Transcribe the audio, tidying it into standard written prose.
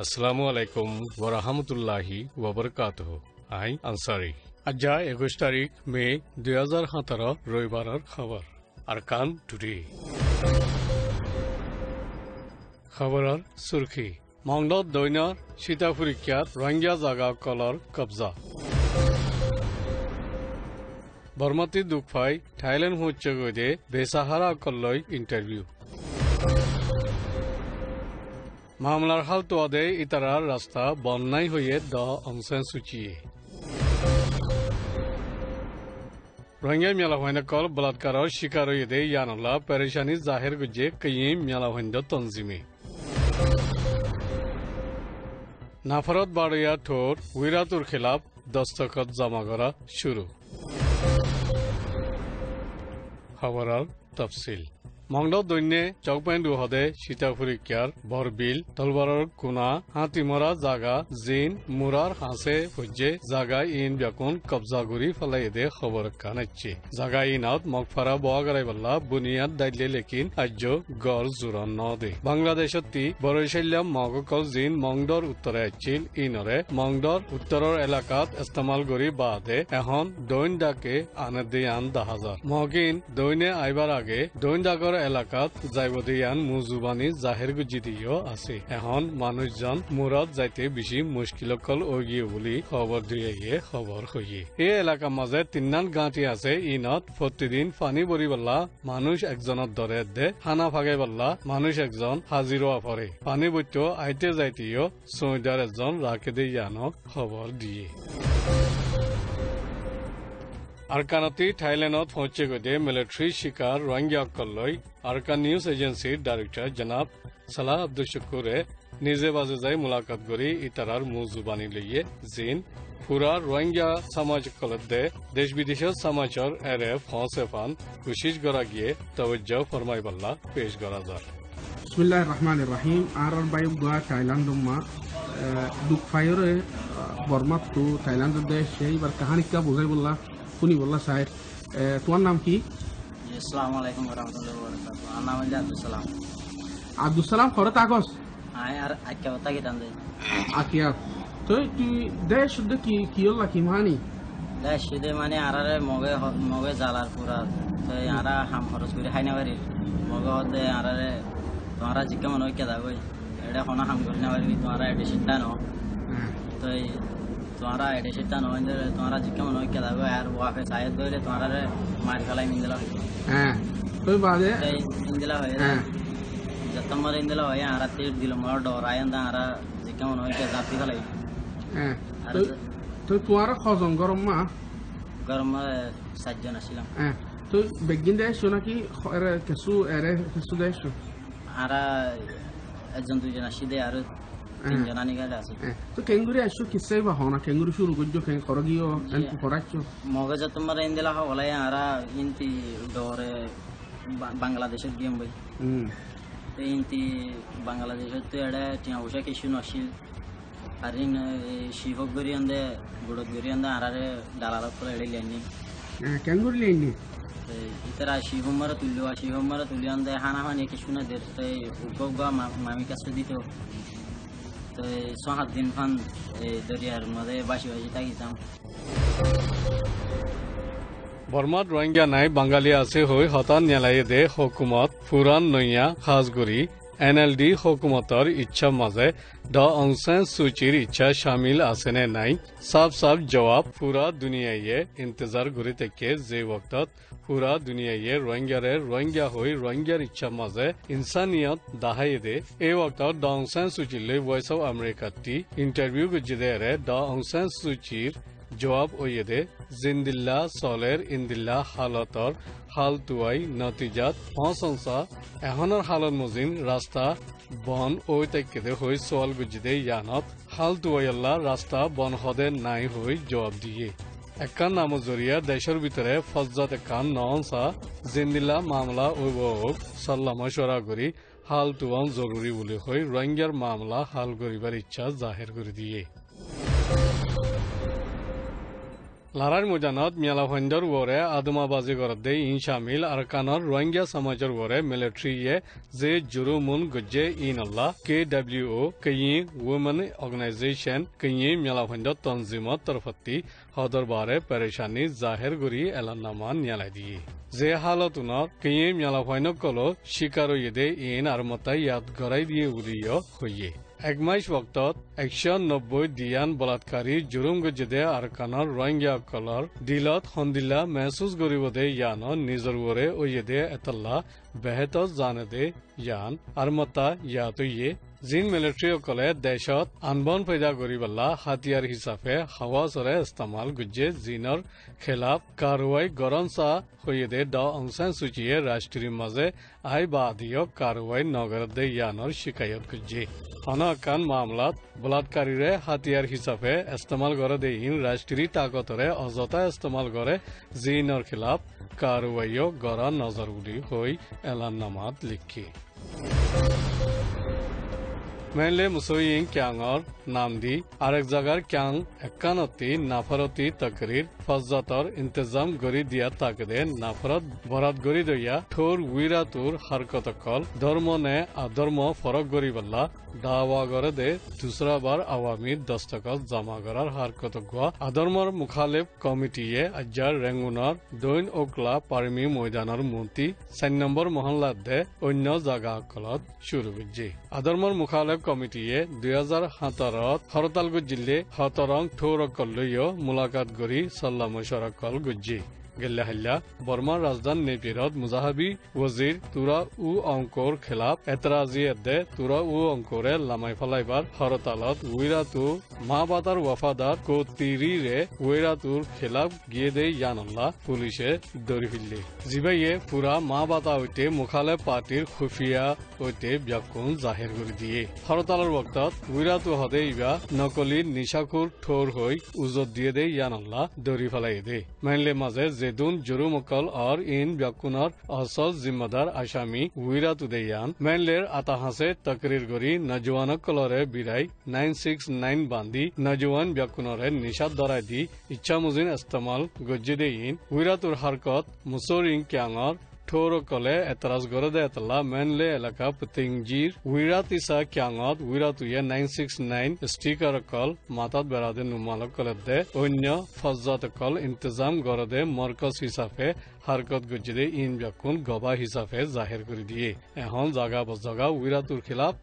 আসসালামু আলাইকুম ওৰহমতুল্লাহি ওবৰকাতুহ। আই আনসাৰি। আজ 21 তাৰিখ মে 2017 ৰবিবাৰেৰ খবৰ আৰকান টুডে। খবৰেৰ সুৰখি মংলত দৈনৰ সীতাপুরিক্যাত রোহিঙ্গা জাগা কলর কবজা। বর্মাতি দুঃখাই থাইল্যান্ড হচ্ছে গদে বেসাহারা কল্লই ইন্টারভিউ। মামলার হাল তোয়াদে ইতারার রাস্তা বন্যাই হয়ে দ অংসান সুচিয়ে। রোহিঙ্গা মেলাভাইন কল বলাৎকারের শিকার হয়ে দে ইয়ানুল্লাহ পেরেশানি জাহের গুজে কইম মেলাভাইন্দ তনজিমে। নাফরত বাড়িয়া ঠোর উইরাতুর খিলাফ দস্তখত জমা করা শুরু। খবরের তফসিল মংলত দৈন্যে চকপেন্ডু হদে সীতাপুরিক্যার বরবিল তলবারর কুনা হাতিমরা জাগা জিন মুরার হাসে ফুজে জাগা ইন ব্যাকুন কবজাগুরি ফলাই দে খবর কানাচ্ছি। জাগা ইনাত মগফারা বোয়াগারাই বল্লা বুনিয়াদ দাইলে লেকিন আজ্য গড় জোরান ন দে। বাংলাদেশতি বরৈশাল্যাম মগকল জিন মংডর উত্তরে আছিল ইনরে মংডর উত্তরের এলাকাত ইস্তেমাল করি বাদে এখন দৈন ডাকে আনে দিয়ান 10,000 মগিন দৈনে আইবার আগে দৈন ডাকর এলাকাত যাইবদিয়ান মুজুবানি জাহের গুজিদিও আছে। এখন মানুষজন মুরাদ যাইতে বেশি মুশকিলকল ওগিয়ে বলি খবর দিয়ে খবর হইয়ে। এই এলাকার মাঝে তিন্নান গাঁটি আছে ইনত প্রতিদিন পানি বরি বল্লা মানুষ একজনের দরে দে খানা ফাগে বল্লা মানুষ একজন হাজিরো পরে পানি বইত আইতে যাইতেও সৈদার একজন রাখে দিয়ে জানো খবর দিয়ে। আরকানতি থাইল্যান্ডত পৌঁছে গদে মিলিটারি শিকার রোহিঙ্গা কল্লই আরকান নিউজ এজেন্সির ডাইরেক্টর জনাব সালাহ আব্দুল শুকুরে নিজে বাজে যাই মুলাকাত করি ইতারার মুজুবানি লইয়ে জিন পুরা রোহিঙ্গা সমাজ কলদে দেশ বিদেশের সমাচার এরে ফসে ফান কোশিশ করা গিয়ে তবজ্জ ফরমাই বল্লা পেশ করা যায়। বিসমিল্লাহির রহমানির রহিম। আর বায়ু গোয়া থাইল্যান্ড মা দুঃখ ফায়রে বর্মা তো থাইল্যান্ড দেশ এইবার কাহানি কা বুঝাই বললা শুনি বললা সাহেব তোমার নাম কি? আসসালামু আলাইকুম ওয়া রাহমাতুল্লাহি ওয়া বারাকাতুহু। আমার নাম হলো আব্দুল সালাম। আব্দুল সালাম করে তাকস আয় আর আকিয়া কথা কি টান দে আকিয়া তো তুই দেশ শুদ্ধ কি কি হল্লা কি মানি দেশ শুদ্ধ মানে আরারে মগে জালার পুরা তো আরা হাম খরচ করে খাই না পারি মগে হতে আরারে তোমারা জিজ্ঞা মনে হয় কেদা গই এটা কোনো হাম করে না পারি তোমারা এটা সিদ্ধা ন তো তোমারা এটা সিদ্ধা ন তোমারা জিজ্ঞা মনে হয় কেদা গই আর ওয়াফে সাহেব ধরে তোমারা মার খালাই মিন্দলা হয়। হ্যাঁ তো বাদে মিন্দলা হয় যতমরে ইন্দলা হয় আরা তীর দিল মোর ডর আয়ন্দা আরা জিজ্ঞা মনে হয় কেদা জাতি খালাই। হ্যাঁ তো তোমার খজন গরম মা গরম 7 জন আসছিলাম। হ্যাঁ তো বেগিন দেশ নাকি এরে কিছু দেশ আরা একজন দুইজন আসি দে আর 3 জন আনি গাড়ি আছে। তো কেঙ্গুরি আসছো কিসে বা হনা কেঙ্গুরি শুরু করছো কেন করগিও এন্ড করাচ্ছো মগে যত মারে ইন্দলা হলাই আরা ইনতি ডরে বাংলাদেশের গেম ভাই ইনতি বাংলাদেশের তো এড়ে টিয়া উষা কিছু নছিল আর ইন শিবক গরি আন্দে গুড়ত গরি আন্দে আরারে ডালার করে এড়ে লাইনি কেঙ্গুরি লাইনি ইতারা শিবমারা তুলি আন্দে হানা হানি কিছু না দের তো উগা মামি কাছে দিত তো 6-7 দিন ফান দরিয়ার মধ্যে বাসি থাকিতাম। বর্মাত রোহিঙ্গা নাই বাঙালি আছে হই হতান নেলাই দে হকুমত ফুরান নইয়া খাসগুড়ি এনএলডি হকুমতর ইচ্ছা মাঝে ড অং সান সুচির ইচ্ছা শামিল আছে নে নাই সাফ জবাব পুরা দুনিয়ায় ইন্তজার ঘুরি থেকে যে ওক্তত পুরা দুনিয়ায় রোহিঙ্গা হই রোহিঙ্গার ইচ্ছা মাঝে ইনসানিয়ত দাহাই দে এই ওক্তত ড অং সান সুচিলে ভয়েস অফ আমেরিকা টি ইন্টারভিউ গুজিদে ড অং সান সুচির জবাব ওয়েদে জিন্দিল্লা সলের ইন্দিল্লা হালতর হাল তুয়াই নতিজাত ফসংসা এখনৰ হালত মজিন রাস্তা বন ওই তাইকেদে হই সোয়াল গুজিদে ইয়ানত হাল তুয়াইল্লা রাস্তা বন হদে নাই হই জবাব দিয়ে একান নাম জরিয়া দেশের ভিতরে ফজ্জাত একান ননসা জিন্দিল্লা মামলা ওইব সাল্লা মশওয়ারা করি হাল তুয়ান জরুরি বলে হই রোহিঙ্গার মামলা হাল করিবার ইচ্ছা জাহের করে দিয়ে। লারার ময়দানত মেলা ফন্দর ওরে আদমাবাজি করতে ইন শামিল আরকানর রোহিঙ্গা সমাজের ওরে মিলিটারিয়ে যে জুরুমুন গজ্জে ইন আল্লাহ KWO কয়ি ওমেন অর্গানাইজেশন কয়ি মেলা ফন্দর তনজিমত তরফতি হদর বারে পরেশানি জাহের করি এলাননামা নিয়ালাই দিয়ে যে হালতুনর কয়ি মেলা ফৈন কলো শিকার ইদে ইন আর মতাই ইয়াদ গড়াই দিয়ে উদিয় হইয়ে এক মাস বক্তত 190 দিয়ান বলাৎকারী জুরুম গজ্জেদে আরকানর রোহিঙ্গা কলর দিলত হন্দিল্লা মেহসুস গরিবদে ইয়ান নিজর ওরে ওয়েদে এতল্লা বেহত জানেদে ইয়ান আর মতা ইয়াতো ইয়ে জিন মিলিটারি অকলে দেশত আনবন পয়দা করিবল্লা হাতিয়ার হিসাবে হাওয়াসরে ইস্তেমাল গুজ্জে জিনর খেলাফ কারওয়াই গরনসা হইদে ড অং সান সুচিয়ে রাষ্ট্রীয় মাঝে আই বাদিয় কারওয়াই নগরদে ইয়ানর শিকায়ত গুজ্জে অনাকান মামলাত বলাৎকারীরে হাতিয়ার হিসাবে ইস্তেমাল করে দেইন রাষ্ট্রীয় তাকতরে অযথা ইস্তেমাল করে জিনর খেলাফ কারওয়াইও গড়া নজরগুলি হই এলাননামাত লিখি মেনলে মুসইং ক্যাংর নাম দি আরেক জায়গার ক্যাং একানতি নাফরতি তকরির ফজ্জাতর ইন্তজাম গরি দিয়া তাকদে নাফরত বরাত গরি দইয়া ঠোর উইরাতুর হারকতকল ধর্ম নে আধর্ম ফরক গরি বল্লা দাওয়া গরে দে দুসরা বার আওয়ামী দস্তকত জমা করার হারকত গুয়া আধর্মর মুখালেব কমিটিয়ে আজ্জার রেঙ্গুনর দৈন ওকলা পারমি ময়দানের মন্ত্রী 4 নম্বর মহল্লাত দে অন্য জায়গা কলত শুরু করছে আধর্মর মুখালেব কমিটিয়ে 2017 হরতাল গুজিলে হতরং ঠোরকল লইয় মুলাকাত গরি সাল্লা মশারকল গুজি গেল্লা হাল্লা বর্মার রাজধান নেপিরত মুজাহাবি ওজির তুরা উ অঙ্কর খেলাফ এতরাজি এদে তুরা উ অঙ্করে লামাই ফলাইবার হরতালত উইরাতু মা বাতার ওয়াফাদার কোতিরি রে উইরাতুর খেলাফ গিয়ে দে ইয়ানল্লাহ পুলিশে দরি ফিরলে জিবাইয়ে পুরা মা বাতা হইতে মুখালে পার্টির খুফিয়া হইতে ব্যাকুন জাহের করে দিয়ে হরতালের বক্তত উইরাতু হদে ইবা নকলি নিশাকুর ঠোর হই উজত দিয়ে দে ইয়ানল্লাহ দরি ফেলাই দে মাইনলে মাঝে जेदुन जुरुमकल और इन व्याकुनर असल जिम्मेदार आसामी उइरात उदयान मैनलेर आताहासे तकरीर गरी नजवानकलरे बिराई 969 बांदी नजवान व्याकुनरे निशाद दराय दी इच्छा मुजिन इस्तेमाल गज्जिदेइन उइरातुर हरकत मुसोरिंग क्यांगर ठोरो कले एतराज गरदे एतला मेनले एलाका पतिंगजीर उइरातिसा क्यांगत उइरातुये 969 स्टिकर कल मातात बेरादे नुमालक कलदे अन्य फज्जात कल इंतजाम गरदे मरकज हिसाबे हारकत गज्जिदे इन ब्याकुन गबा हिसाबे जाहिर कर दिए এখন জাগা বজাগা উইরাতুর খিলাফ